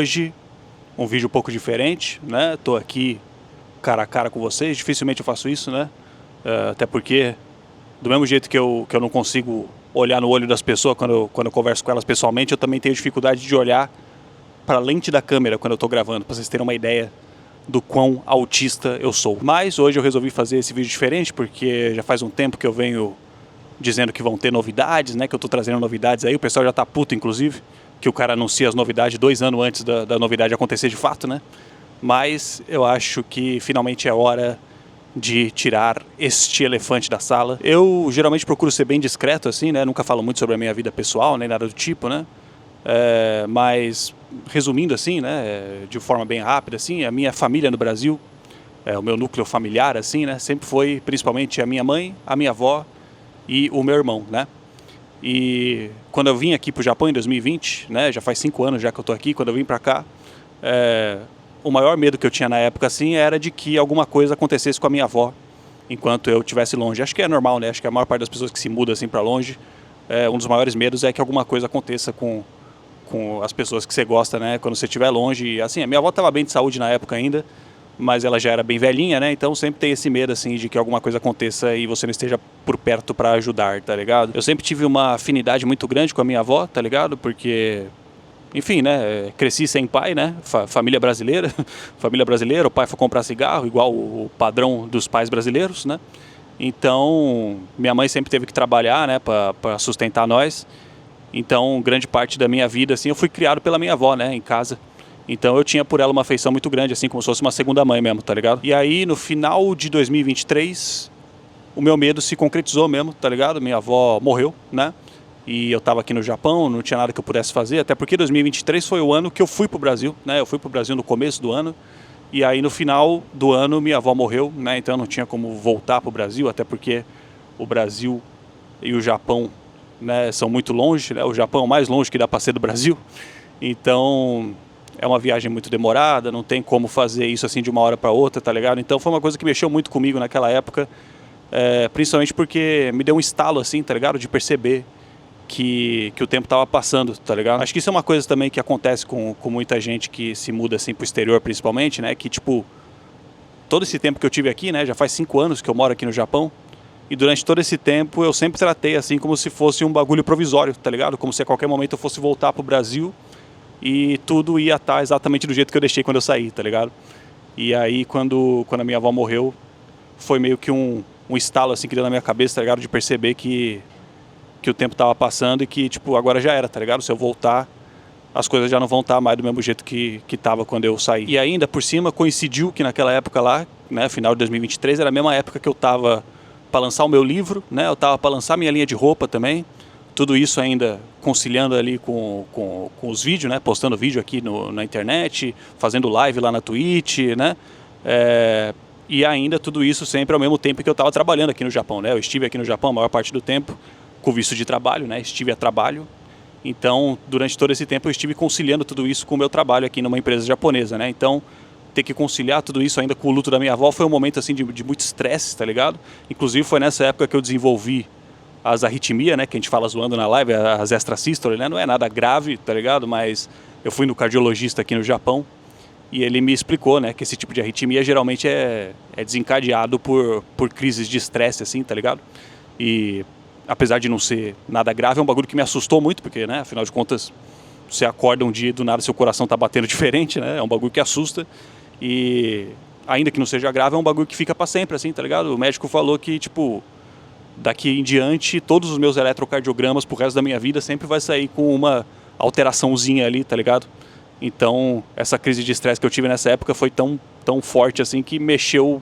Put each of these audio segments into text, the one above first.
Hoje, um vídeo um pouco diferente, né? Tô aqui cara a cara com vocês, dificilmente eu faço isso, né? Até porque, do mesmo jeito que eu não consigo olhar no olho das pessoas quando eu converso com elas pessoalmente, eu também tenho dificuldade de olhar para a lente da câmera quando eu tô gravando, para vocês terem uma ideia do quão autista eu sou. Mas hoje eu resolvi fazer esse vídeo diferente, porque já faz um tempo que eu venho dizendo que vão ter novidades, né? Que eu tô trazendo novidades aí, o pessoal já tá puto, inclusive, que o cara anuncia as novidades 2 anos antes da novidade acontecer de fato, né? Mas eu acho que finalmente é hora de tirar este elefante da sala. Eu geralmente procuro ser bem discreto, assim, né? Nunca falo muito sobre a minha vida pessoal, nem nada do tipo, né? Mas, resumindo assim, né? De forma bem rápida, assim, a minha família no Brasil, o meu núcleo familiar, assim, né? Sempre foi principalmente a minha mãe, a minha avó e o meu irmão, né? E quando eu vim aqui pro Japão em 2020, né? Já faz 5 anos já que eu tô aqui, quando eu vim pra cá, o maior medo que eu tinha na época, assim, era de que alguma coisa acontecesse com a minha avó enquanto eu estivesse longe. Acho que é normal, né? Acho que a maior parte das pessoas que se muda assim para longe, um dos maiores medos é que alguma coisa aconteça com as pessoas que você gosta, né? Quando você estiver longe. E, assim, a minha avó estava bem de saúde na época ainda, mas ela já era bem velhinha, né? Então sempre tem esse medo, assim, de que alguma coisa aconteça e você não esteja por perto para ajudar, tá ligado? Eu sempre tive uma afinidade muito grande com a minha avó, tá ligado? Porque, enfim, né, cresci sem pai, né, família brasileira, o pai foi comprar cigarro, igual o padrão dos pais brasileiros, né, então minha mãe sempre teve que trabalhar, né, para sustentar nós, então grande parte da minha vida, assim, eu fui criado pela minha avó, né, em casa, então eu tinha por ela uma afeição muito grande, assim, como se fosse uma segunda mãe mesmo, tá ligado? E aí, no final de 2023, o meu medo se concretizou mesmo, tá ligado? Minha avó morreu, né? E eu estava aqui no Japão, não tinha nada que eu pudesse fazer, até porque 2023 foi o ano que eu fui pro Brasil, né? Eu fui pro Brasil no começo do ano, e aí no final do ano minha avó morreu, né? Então não tinha como voltar pro Brasil, até porque o Brasil e o Japão, né, são muito longe, né? O Japão é o mais longe que dá para ser do Brasil, então é uma viagem muito demorada, não tem como fazer isso assim de uma hora para outra, tá ligado? Então foi uma coisa que mexeu muito comigo naquela época, principalmente porque me deu um estalo assim, tá ligado? De perceber que o tempo tava passando, tá ligado? Acho que isso é uma coisa também que acontece com muita gente que se muda assim pro exterior, principalmente, né? Que, tipo, todo esse tempo que eu tive aqui, né? Já faz 5 anos que eu moro aqui no Japão. E durante todo esse tempo eu sempre tratei assim como se fosse um bagulho provisório, tá ligado? Como se a qualquer momento eu fosse voltar pro Brasil e tudo ia estar exatamente do jeito que eu deixei quando eu saí, tá ligado? E aí quando a minha avó morreu, foi meio que um estalo assim que deu na minha cabeça, tá ligado? De perceber que o tempo tava passando e que, tipo, agora já era, tá ligado? Se eu voltar, as coisas já não vão estar mais do mesmo jeito que tava quando eu saí. E ainda, por cima, coincidiu que naquela época lá, né, final de 2023, era a mesma época que eu tava para lançar o meu livro, né? Eu tava para lançar minha linha de roupa também. Tudo isso ainda conciliando ali com os vídeos, né? Postando vídeo aqui na internet, fazendo live lá na Twitch, né? E ainda tudo isso sempre ao mesmo tempo que eu tava trabalhando aqui no Japão, né? Eu estive aqui no Japão a maior parte do tempo, com visto de trabalho, né? Estive a trabalho. Então, durante todo esse tempo eu estive conciliando tudo isso com o meu trabalho aqui numa empresa japonesa, né? Então, ter que conciliar tudo isso ainda com o luto da minha avó foi um momento assim de muito estresse, tá ligado? Inclusive foi nessa época que eu desenvolvi as arritmias, né? Que a gente fala zoando na live, as extrasystole, né? Não é nada grave, tá ligado? Mas eu fui no cardiologista aqui no Japão e ele me explicou, né? Que esse tipo de arritmia geralmente é desencadeado por crises de estresse, assim, tá ligado? E apesar de não ser nada grave, é um bagulho que me assustou muito, porque, né, afinal de contas, você acorda um dia e do nada seu coração tá batendo diferente, né, é um bagulho que assusta, e ainda que não seja grave, é um bagulho que fica pra sempre, assim, tá ligado? O médico falou que, tipo, daqui em diante, todos os meus eletrocardiogramas pro resto da minha vida sempre vai sair com uma alteraçãozinha ali, tá ligado? Então, essa crise de estresse que eu tive nessa época foi tão forte, assim, que mexeu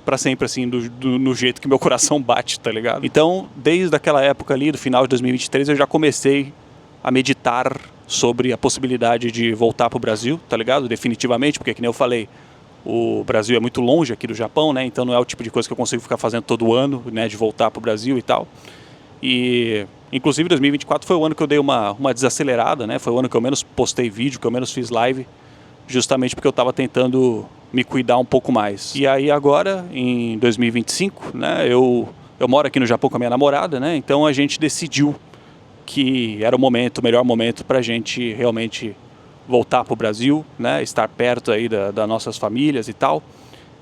pra sempre, assim, no jeito que meu coração bate, tá ligado? Então, desde aquela época ali, do final de 2023, eu já comecei a meditar sobre a possibilidade de voltar pro Brasil, tá ligado? Definitivamente, porque, que nem eu falei, o Brasil é muito longe aqui do Japão, né? Então não é o tipo de coisa que eu consigo ficar fazendo todo ano, né? De voltar pro Brasil e tal. E, inclusive, 2024 foi o ano que eu dei uma desacelerada, né? Foi o ano que eu menos postei vídeo, que eu menos fiz live, justamente porque eu tava tentando me cuidar um pouco mais. E aí agora, em 2025, né, eu moro aqui no Japão com a minha namorada, né, então a gente decidiu que era o melhor momento pra gente realmente voltar para o Brasil, né? Estar perto aí das nossas famílias e tal.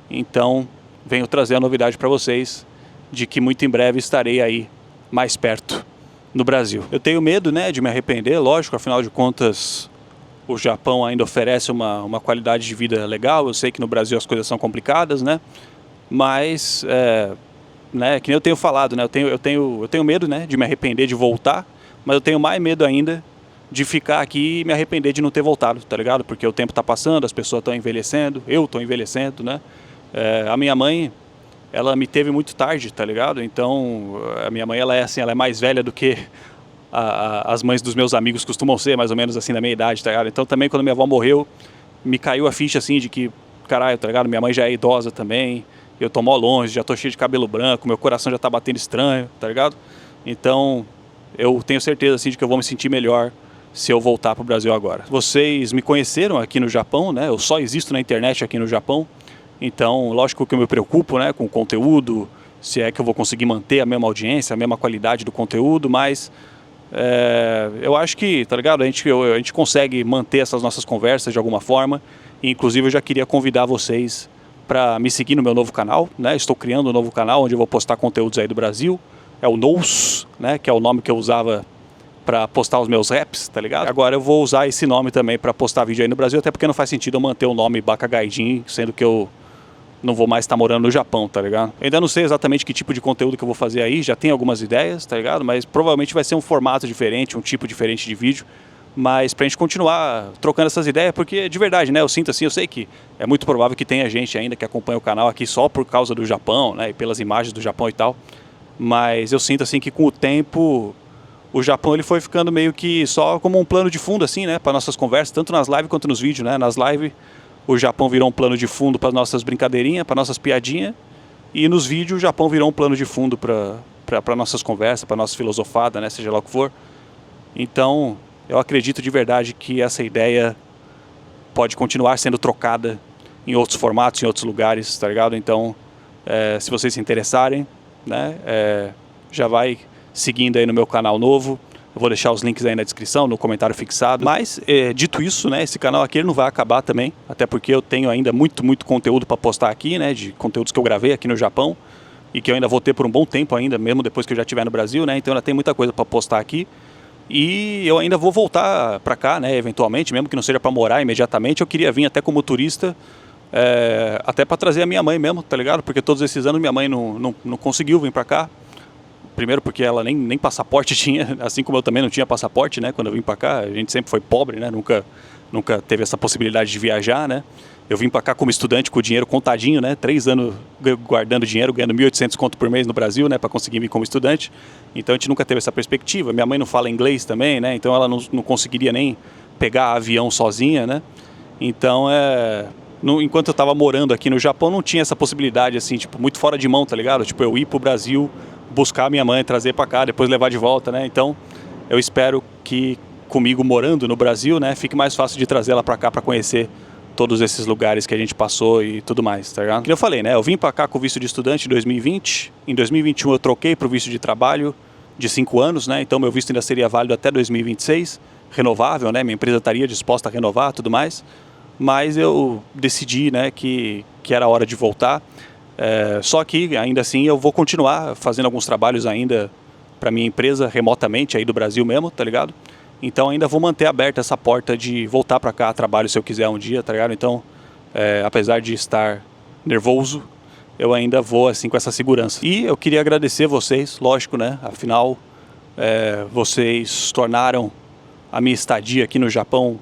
Então, venho trazer a novidade para vocês de que muito em breve estarei aí mais perto no Brasil. Eu tenho medo, né, de me arrepender, lógico, afinal de contas o Japão ainda oferece uma qualidade de vida legal. Eu sei que no Brasil as coisas são complicadas, né? Mas, né, que nem eu tenho falado, né? Eu tenho medo, né, de me arrepender de voltar, mas eu tenho mais medo ainda de ficar aqui e me arrepender de não ter voltado, tá ligado? Porque o tempo tá passando, as pessoas estão envelhecendo, eu tô envelhecendo, né? A minha mãe, ela me teve muito tarde, tá ligado? Então, a minha mãe, ela é mais velha do que as mães dos meus amigos costumam ser, mais ou menos assim, da minha idade, tá ligado? Então também quando minha avó morreu, me caiu a ficha assim de que, caralho, tá ligado? Minha mãe já é idosa também, eu tô mó longe, já tô cheio de cabelo branco, meu coração já tá batendo estranho, tá ligado? Então, eu tenho certeza assim de que eu vou me sentir melhor se eu voltar pro Brasil agora. Vocês me conheceram aqui no Japão, né? Eu só existo na internet aqui no Japão, então lógico que eu me preocupo, né, com o conteúdo, se é que eu vou conseguir manter a mesma audiência, a mesma qualidade do conteúdo, mas eu acho que, tá ligado? A gente consegue manter essas nossas conversas de alguma forma. E, inclusive eu já queria convidar vocês para me seguir no meu novo canal, né? Estou criando um novo canal onde eu vou postar conteúdos aí do Brasil. É o Nous, né? Que é o nome que eu usava para postar os meus raps, tá ligado? Agora eu vou usar esse nome também para postar vídeo aí no Brasil, até porque não faz sentido eu manter o nome Baka Gaijin, sendo que eu não vou mais estar morando no Japão, tá ligado? Eu ainda não sei exatamente que tipo de conteúdo que eu vou fazer aí, já tenho algumas ideias, tá ligado? Mas provavelmente vai ser um formato diferente, um tipo diferente de vídeo, mas pra gente continuar trocando essas ideias, porque de verdade, né, eu sinto assim, eu sei que é muito provável que tenha gente ainda que acompanha o canal aqui só por causa do Japão, né, e pelas imagens do Japão e tal, mas eu sinto assim que com o tempo o Japão ele foi ficando meio que só como um plano de fundo assim, né, para nossas conversas, tanto nas lives quanto nos vídeos, né, nas lives o Japão virou um plano de fundo para nossas brincadeirinhas, para nossas piadinhas. E nos vídeos o Japão virou um plano de fundo para nossas conversas, para nossa filosofada, né? Seja lá o que for. Então, eu acredito de verdade que essa ideia pode continuar sendo trocada em outros formatos, em outros lugares, tá ligado? Então, se vocês se interessarem, né? Já vai seguindo aí no meu canal novo. Eu vou deixar os links aí na descrição, no comentário fixado. Mas, dito isso, né, esse canal aqui ele não vai acabar também, até porque eu tenho ainda muito conteúdo para postar aqui, né, de conteúdos que eu gravei aqui no Japão e que eu ainda vou ter por um bom tempo ainda, mesmo depois que eu já estiver no Brasil, né, então ainda tem muita coisa para postar aqui. E eu ainda vou voltar para cá, né, eventualmente, mesmo que não seja para morar imediatamente, eu queria vir até como turista, até para trazer a minha mãe mesmo, tá ligado? Porque todos esses anos minha mãe não conseguiu vir para cá. Primeiro porque ela nem passaporte tinha, assim como eu também não tinha passaporte, né? Quando eu vim para cá, a gente sempre foi pobre, né? Nunca teve essa possibilidade de viajar, né? Eu vim para cá como estudante com o dinheiro contadinho, né? 3 anos guardando dinheiro, ganhando 1.800 conto por mês no Brasil, né? Para conseguir vir como estudante. Então a gente nunca teve essa perspectiva. Minha mãe não fala inglês também, né? Então ela não conseguiria nem pegar avião sozinha, né? Então enquanto eu estava morando aqui no Japão, não tinha essa possibilidade, assim, tipo, muito fora de mão, tá ligado? Tipo, eu ir pro Brasil, buscar minha mãe, trazer para cá, depois levar de volta, né? Então, eu espero que comigo morando no Brasil, né, fique mais fácil de trazer ela para cá para conhecer todos esses lugares que a gente passou e tudo mais, tá ligado? Como eu falei, né, eu vim para cá com o visto de estudante em 2020, em 2021 eu troquei pro visto de trabalho de 5 anos, né? Então meu visto ainda seria válido até 2026, renovável, né? Minha empresa estaria disposta a renovar, tudo mais. Mas eu decidi, né, que era hora de voltar. Só que, ainda assim, eu vou continuar fazendo alguns trabalhos ainda para minha empresa, remotamente, aí do Brasil mesmo, tá ligado? Então ainda vou manter aberta essa porta de voltar para cá a trabalho se eu quiser um dia, tá ligado? Então, apesar de estar nervoso, eu ainda vou assim com essa segurança. E eu queria agradecer vocês, lógico, né? Afinal, vocês tornaram a minha estadia aqui no Japão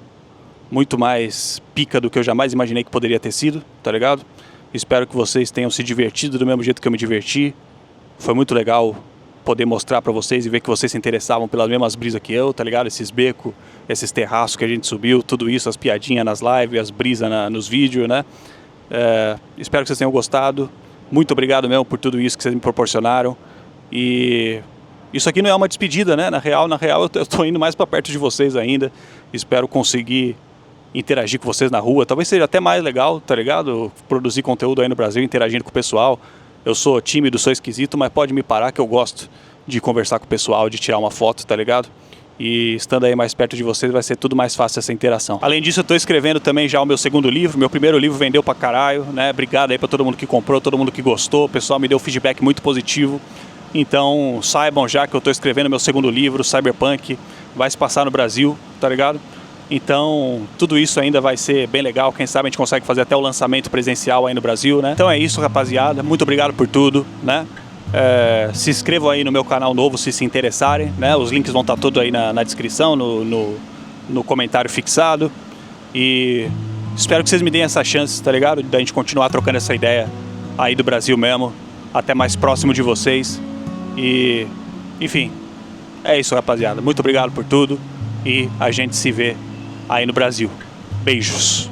muito mais pica do que eu jamais imaginei que poderia ter sido, tá ligado? Espero que vocês tenham se divertido do mesmo jeito que eu me diverti. Foi muito legal poder mostrar pra vocês e ver que vocês se interessavam pelas mesmas brisas que eu, tá ligado? Esses becos, esses terraços que a gente subiu, tudo isso, as piadinhas nas lives, as brisas nos vídeos, né? Espero que vocês tenham gostado. Muito obrigado mesmo por tudo isso que vocês me proporcionaram. E isso aqui não é uma despedida, né? Na real eu tô indo mais pra perto de vocês ainda. Espero conseguir interagir com vocês na rua, talvez seja até mais legal, tá ligado? Produzir conteúdo aí no Brasil, interagindo com o pessoal. Eu sou tímido, sou esquisito, mas pode me parar que eu gosto de conversar com o pessoal, de tirar uma foto, tá ligado? E estando aí mais perto de vocês vai ser tudo mais fácil essa interação. Além disso, eu tô escrevendo também já o meu segundo livro. Meu primeiro livro vendeu pra caralho, né? Obrigado aí pra todo mundo que comprou, todo mundo que gostou. O pessoal me deu feedback muito positivo. Então saibam já que eu tô escrevendo meu segundo livro, Cyberpunk. Vai se passar no Brasil, tá ligado? Então tudo isso ainda vai ser bem legal. Quem sabe a gente consegue fazer até o lançamento presencial aí no Brasil, né? Então é isso, rapaziada. Muito obrigado por tudo, né? Se inscrevam aí no meu canal novo se interessarem, né? Os links vão estar todos aí na descrição, no comentário fixado. E espero que vocês me deem essa chance, tá ligado? Da gente continuar trocando essa ideia aí do Brasil mesmo, até mais próximo de vocês. E, enfim, é isso, rapaziada. Muito obrigado por tudo e a gente se vê aí no Brasil. Beijos.